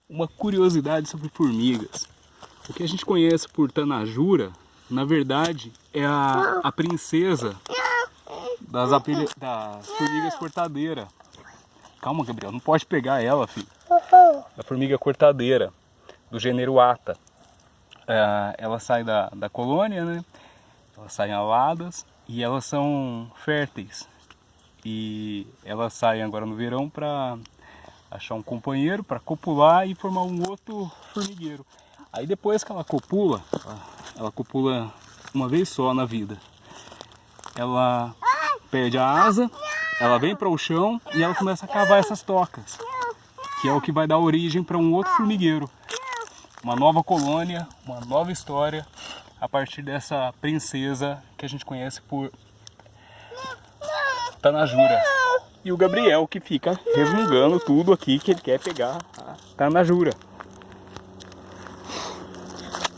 Uma curiosidade sobre formigas. O que a gente conhece por tanajura, na verdade, é a princesa das formigas cortadeiras. Calma, Gabriel, não pode pegar ela, filho. Da formiga cortadeira, do gênero Ata. Ela sai da colônia, né? Elas saem aladas e elas são férteis. E elas saem agora no verão para achar um companheiro, para copular e formar um outro formigueiro. Aí depois que ela copula uma vez só na vida. Ela perde a asa, ela vem para o chão e ela começa a cavar essas tocas, que é o que vai dar origem para um outro formigueiro. Uma nova colônia, uma nova história, a partir dessa princesa que a gente conhece por tanajura. E o Gabriel que fica resmungando tudo aqui que ele quer pegar a tanajura.